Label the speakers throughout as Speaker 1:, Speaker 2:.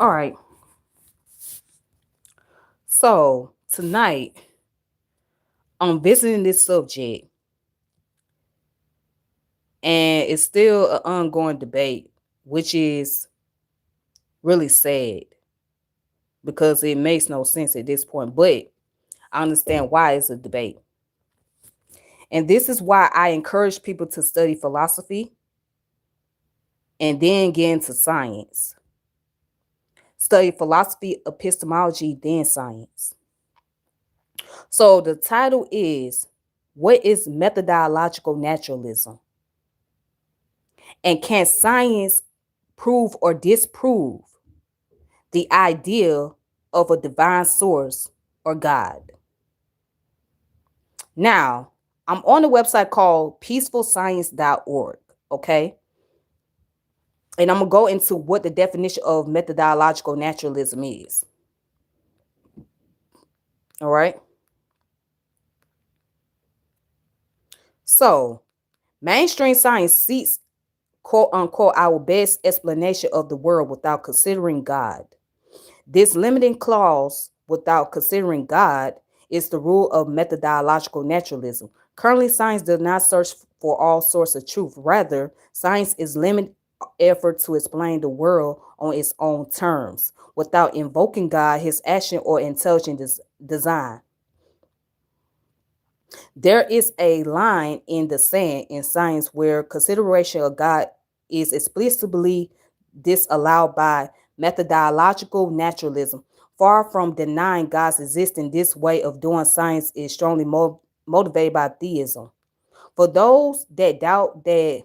Speaker 1: All right. So tonight I'm visiting this subject, and it's still an ongoing debate, which is really sad because it makes no sense at this point. But I understand why it's a debate. And this is why I encourage people to study philosophy and then get into science. Study philosophy, epistemology, then science. So the title is, what is methodological naturalism? And can science prove or disprove the idea of a divine source or God? Now, I'm on a website called peacefulscience.org, okay? And I'm going to go into what the definition of methodological naturalism is. All right? So, mainstream science seeks, quote unquote, our best explanation of the world without considering God. This limiting clause, without considering God, is the rule of methodological naturalism. Currently, science does not search for all source of truth. Rather, science is limited effort to explain the world on its own terms, without invoking God, his action, or intelligent design. There is a line in the sand in science where consideration of God is explicitly disallowed by methodological naturalism. Far from denying God's existence, this way of doing science is strongly motivated by theism. For those that doubt that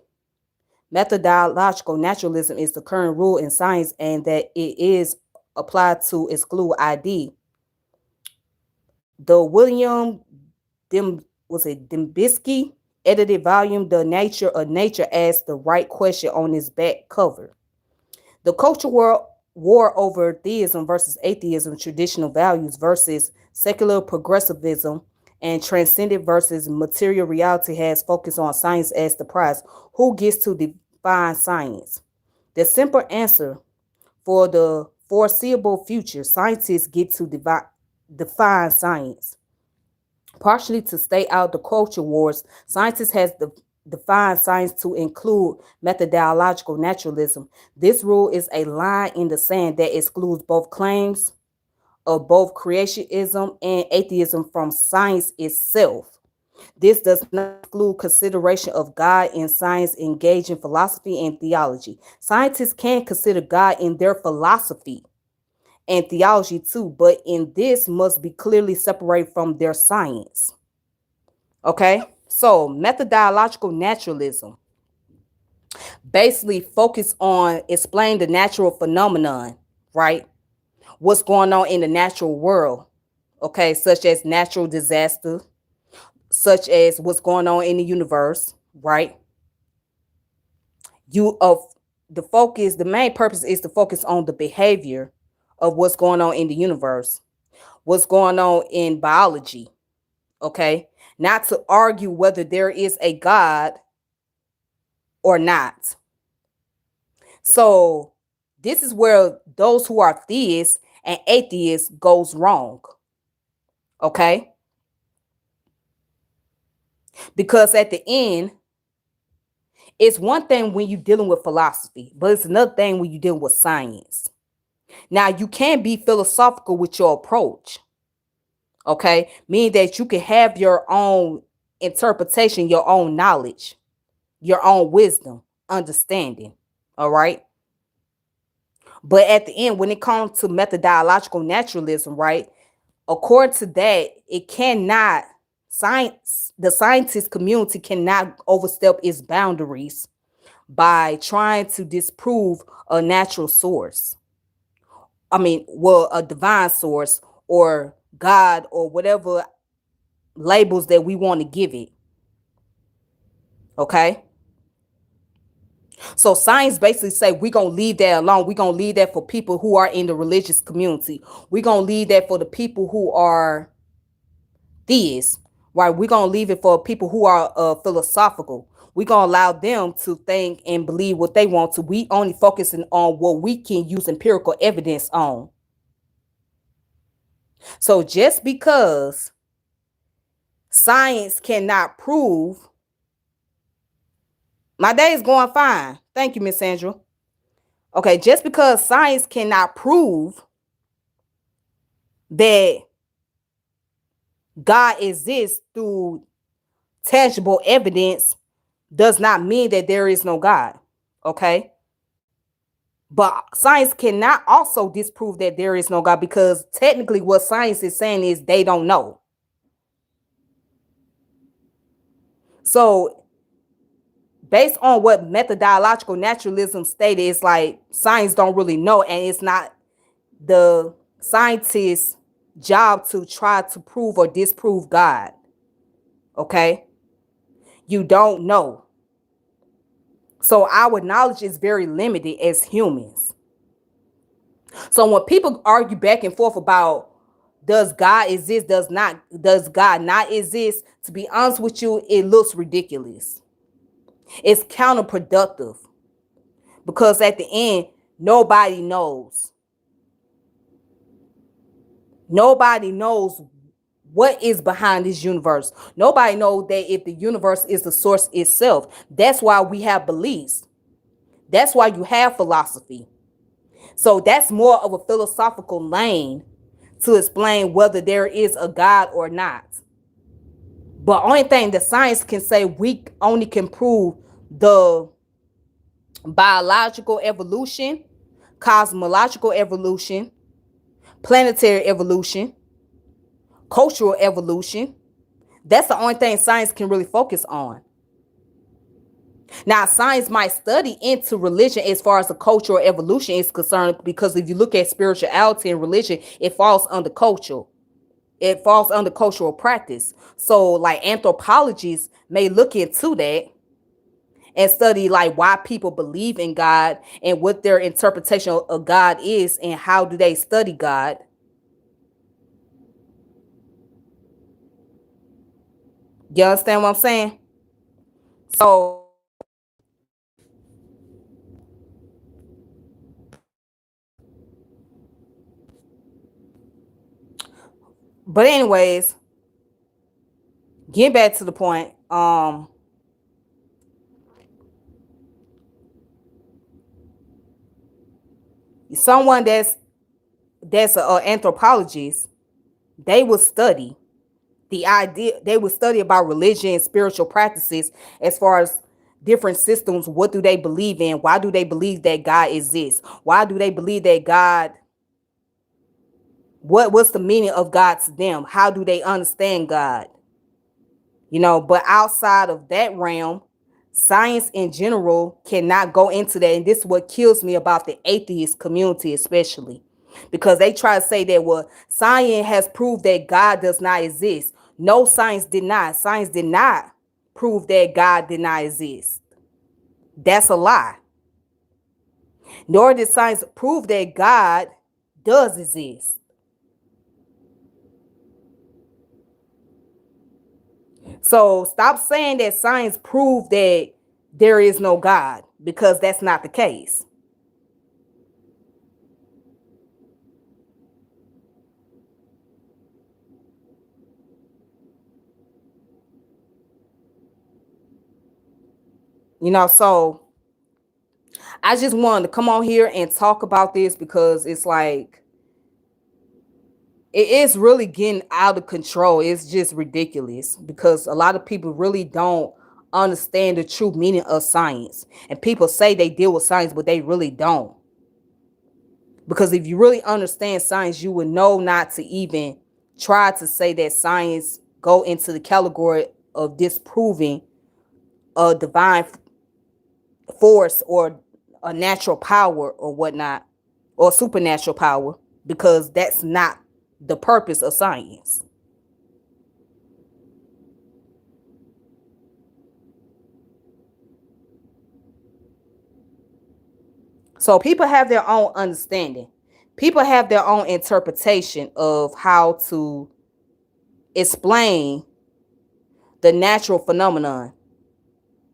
Speaker 1: methodological naturalism is the current rule in science and that it is applied to exclude ID, the William Dembski edited volume The Nature of Nature asked the right question on its back cover. The culture war over theism versus atheism, traditional values versus secular progressivism, and transcendent versus material reality has focused on science as the prize. Who gets to define science? The simple answer: for the foreseeable future, scientists get to define science. Partially to stay out the culture wars, scientists has defined science to include methodological naturalism. This rule is a line in the sand that excludes both claims of both creationism and atheism from science itself. This does not exclude consideration of God in science engaged in philosophy and theology. Scientists can consider God in their philosophy and theology too, but in this must be clearly separated from their science. Okay? So, methodological naturalism basically focus on explaining the natural phenomenon, right? What's going on in the natural world, okay, such as natural disaster, such as what's going on in the universe, right? You of the main purpose is to focus on the behavior of what's going on in the universe, what's going on in biology, okay? Not to argue whether there is a God or not. So this is where those who are theists and atheists goes wrong, okay? Because at the end, it's one thing when you're dealing with philosophy, but it's another thing when you're dealing with science. Now, you can be philosophical with your approach, okay? Meaning that you can have your own interpretation, your own knowledge, your own wisdom, understanding, all right? But at the end, when it comes to methodological naturalism, right, according to that, it cannot, the scientist community cannot overstep its boundaries by trying to disprove a natural source. A divine source or God or whatever labels that we want to give it. Okay? So science basically say we're going to leave that alone. We're going to leave that for people who are in the religious community. We're going to leave that for the people who are theists, right? We're going to leave it for people who are philosophical. we're going to allow them to think and believe what they want to. We only focusing on what we can use empirical evidence on. So just because science cannot prove, my day is going fine. Thank you, Miss Sandra. Okay, just because science cannot prove that God exists through tangible evidence does not mean that there is no God. Okay? But science cannot also disprove that there is no God, because technically what science is saying is they don't know. So based on what methodological naturalism stated, it's like science don't really know, and it's not the scientist's job to try to prove or disprove God. Okay? You don't know. So our knowledge is very limited as humans. So when people argue back and forth about does God exist, does God not exist, to be honest with you, it looks ridiculous. It's counterproductive, because at the end, nobody knows. Nobody knows what is behind this universe. Nobody knows that if the universe is the source itself. That's why we have beliefs. That's why you have philosophy. So that's more of a philosophical lane to explain whether there is a God or not. But only thing that science can say, we only can prove the biological evolution, cosmological evolution, planetary evolution, cultural evolution. That's the only thing science can really focus on. Now, science might study into religion as far as the cultural evolution is concerned, because if you look at spirituality and religion, it falls under culture. It falls under cultural practice. So like anthropologists may look into that and study like why people believe in God and what their interpretation of God is and how do they study God. You understand what I'm saying? So but anyways, getting back to the point, someone that's an anthropologist, they will study they would study about religion and spiritual practices as far as different systems. What do they believe in? Why do they believe that God exists? Why do they believe that God, what's the meaning of God to them? How do they understand God? But outside of that realm, science in general cannot go into that. And this is what kills me about the atheist community, especially because they try to say that, well, science has proved that God does not exist. No, science did not. Science did not prove that God did not exist. That's a lie. Nor did science prove that God does exist. So stop saying that science proved that there is no God, because that's not the case. So I just wanted to come on here and talk about this, because it's like, it is really getting out of control. It's just ridiculous, because a lot of people really don't understand the true meaning of science. And people say they deal with science, but they really don't. Because if you really understand science, you would know not to even try to say that science go into the category of disproving a divine force or a natural power or whatnot, or supernatural power, because that's not the purpose of science. So people have their own understanding. People have their own interpretation of how to explain the natural phenomenon.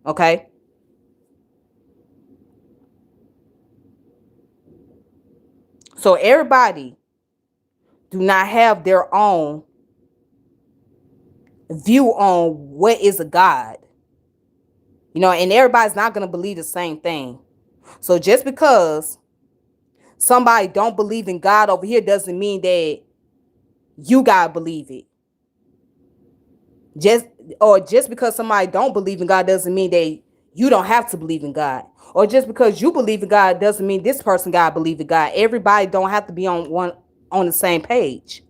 Speaker 1: Okay? So everybody do not have their own view on what is a God. And everybody's not going to believe the same thing. So just because somebody don't believe in God over here doesn't mean that you gotta believe it. Just because somebody don't believe in God doesn't mean that you don't have to believe in God. Or just because you believe in God doesn't mean this person gotta believe in God. Everybody don't have to be on the same page.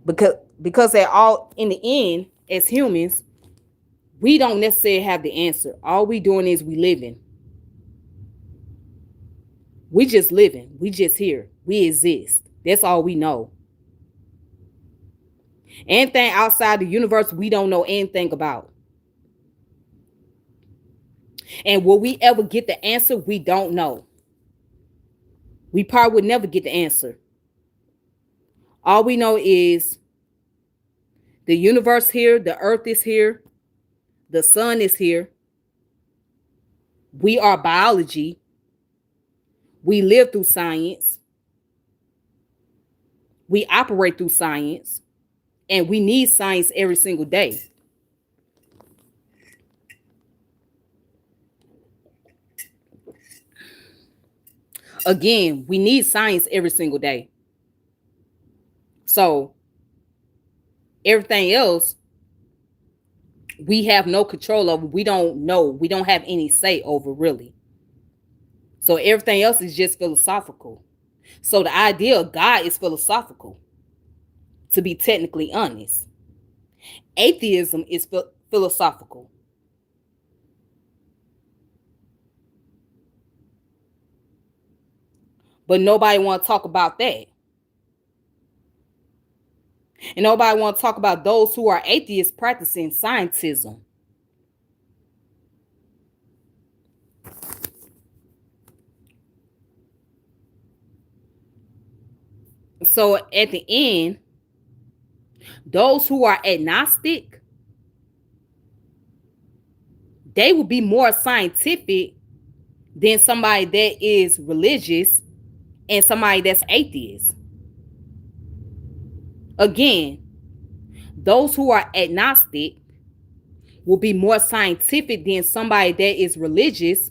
Speaker 1: Because they're all in the end, as humans, we don't necessarily have the answer. All we doing is we living. We just living. We just here. We exist. That's all we know. Anything outside the universe, we don't know anything about. And will we ever get the answer? We don't know. We probably would never get the answer. All we know is the universe here, the earth is here, the sun is here. We are biology. We live through science. We operate through science. And we need science every single day. Again, we need science every single day. So everything else, we have no control over. We don't know. We don't have any say over, really. So everything else is just philosophical. So the idea of God is philosophical, to be technically honest. Atheism is philosophical. But nobody want to talk about that. And nobody want to talk about those who are atheists practicing scientism. So at the end, those who are agnostic, they will be more scientific than somebody that is religious and somebody that's atheist. Again, those who are agnostic will be more scientific than somebody that is religious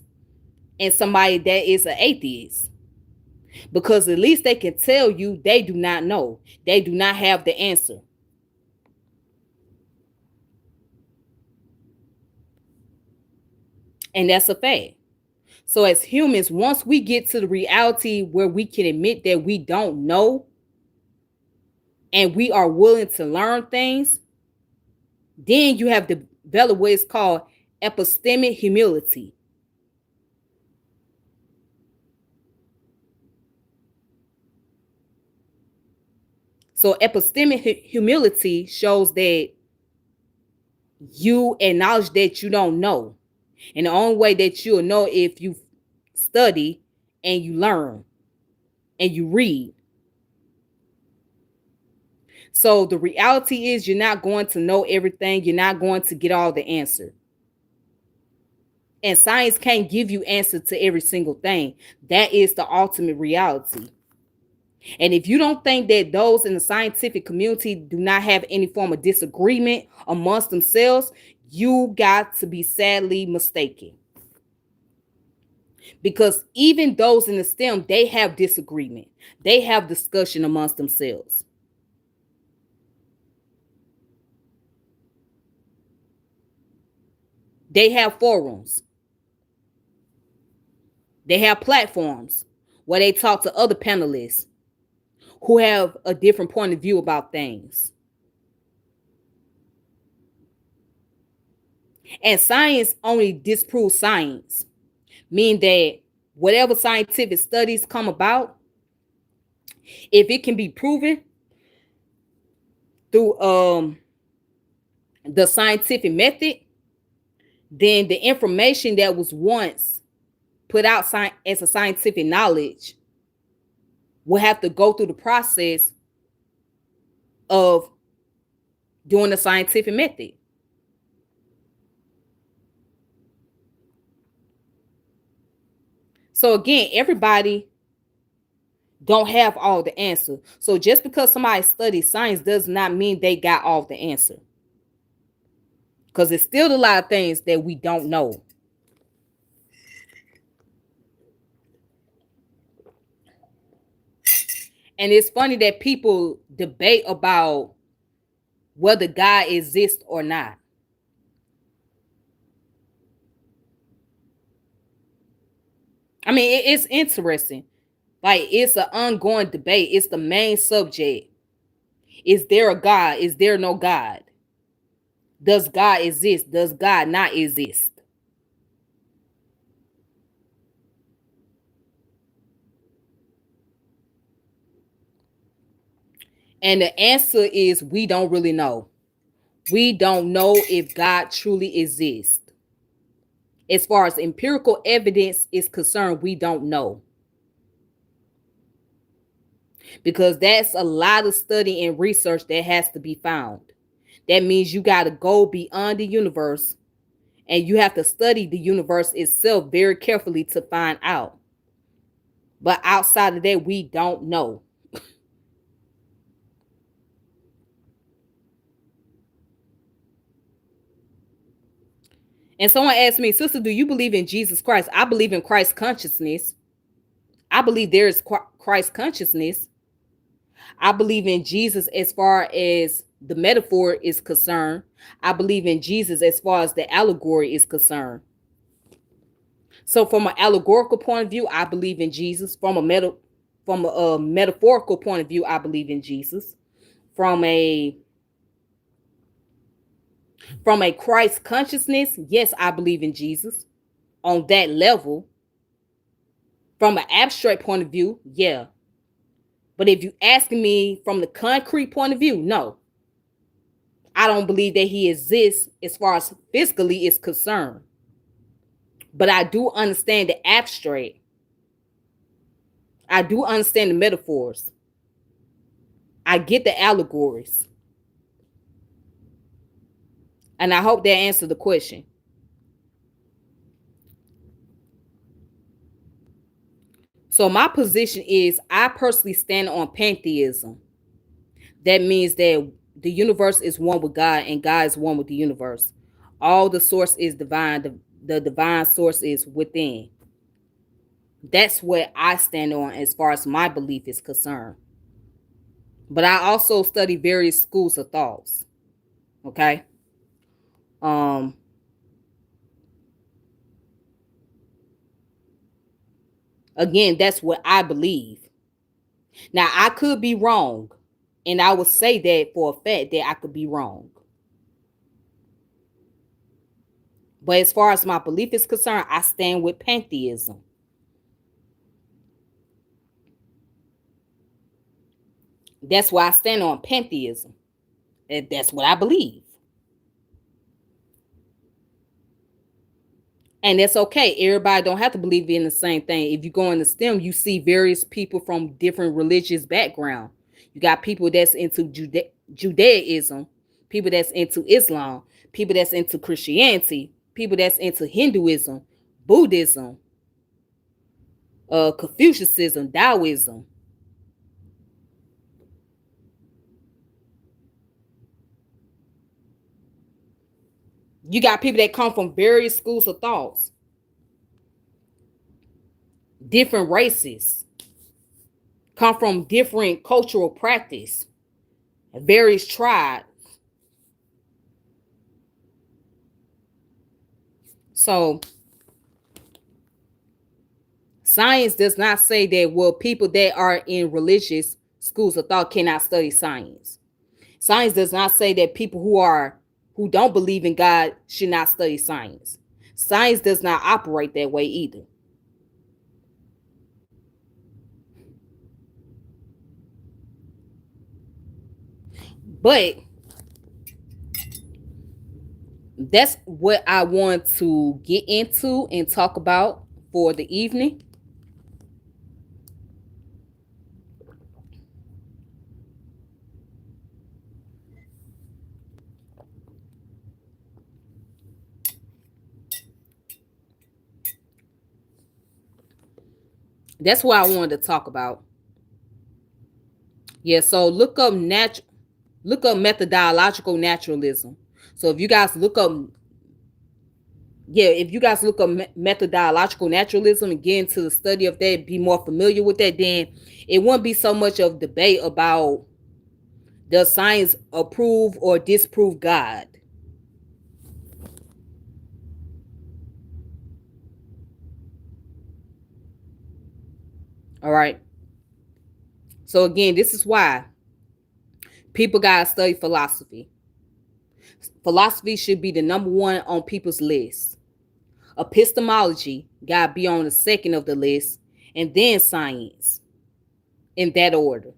Speaker 1: and somebody that is an atheist. Because at least they can tell you they do not know. They do not have the answer. And that's a fact. So as humans, once we get to the reality where we can admit that we don't know and we are willing to learn things, then you have developed what is called epistemic humility. So epistemic humility shows that you acknowledge that you don't know. And the only way that you'll know if you study and you learn and you read. So the reality is you're not going to know everything. You're not going to get all the answer. And science can't give you answer to every single thing. That is the ultimate reality. And if you don't think that those in the scientific community do not have any form of disagreement amongst themselves, you got to be sadly mistaken. Because even those in the STEM, they have disagreement. They have discussion amongst themselves. They have forums. They have platforms where they talk to other panelists who have a different point of view about things. And science only disproves science, meaning that whatever scientific studies come about, if it can be proven through the scientific method, then the information that was once put out as a scientific knowledge will have to go through the process of doing the scientific method. So again, everybody don't have all the answer. So just because somebody studies science does not mean they got all the answer. Because it's still a lot of things that we don't know. And it's funny that people debate about whether God exists or not. I mean, it's interesting. Like, it's an ongoing debate. It's the main subject. Is there a God? Is there no God? Does God exist? Does God not exist? And the answer is we don't really know. We don't know if God truly exists. As far as empirical evidence is concerned, we don't know. Because that's a lot of study and research that has to be found. That means you got to go beyond the universe and you have to study the universe itself very carefully to find out. But outside of that, we don't know. And someone asked me, sister, do you believe in Jesus Christ? I believe in Christ consciousness. I believe there is Christ consciousness. I believe in Jesus as far as the metaphor is concerned. I believe in Jesus as far as the allegory is concerned. So from an allegorical point of view, I believe in Jesus. From a metaphorical point of view, I believe in Jesus. From a Christ consciousness, yes, I believe in Jesus on that level. From an abstract point of view, yeah. But if you asking me from the concrete point of view, no. I don't believe that he exists as far as physically is concerned. But I do understand the abstract. I do understand the metaphors. I get the allegories. And I hope that answered the question. So my position is I personally stand on pantheism. That means that the universe is one with God and God is one with the universe. All the source is divine. The divine source is within. That's what I stand on as far as my belief is concerned. But I also study various schools of thoughts. Okay. Um Again, that's what I believe. Now I could be wrong. And I would say that for a fact that I could be wrong. But as far as my belief is concerned, I stand with pantheism. That's why I stand on pantheism. And that's what I believe. And that's okay. Everybody don't have to believe in the same thing. If you go into STEM, you see various people from different religious background. You got people that's into Judaism, people that's into Islam, people that's into Christianity, people that's into Hinduism, Buddhism, Confucianism, Taoism. You got people that come from various schools of thoughts, different races, come from different cultural practice, various tribes. So science does not say that, well, people that are in religious schools of thought cannot study science. Science does not say that people who don't believe in God should not study science. Science does not operate that way either. But that's what I want to get into and talk about for the evening. That's what I wanted to talk about. Yeah, so look up methodological naturalism. So if you guys look up if you guys look up methodological naturalism and get into the study of that, be more familiar with that, then it won't be so much of debate about does science approve or disprove God. All right. So again, this is why people gotta study philosophy. Philosophy should be the number one on people's list. Epistemology gotta be on the second of the list, and then science, in that order.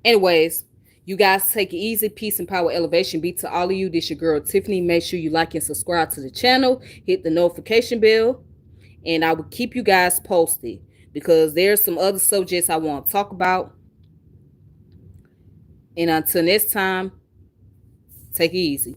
Speaker 1: Anyways, you guys take it easy. Peace and power, elevation be to all of you. This your girl Tiffany. Make sure you like and subscribe to the channel. Hit the notification bell, and I will keep you guys posted because there's some other subjects I want to talk about. And until next time, take it easy.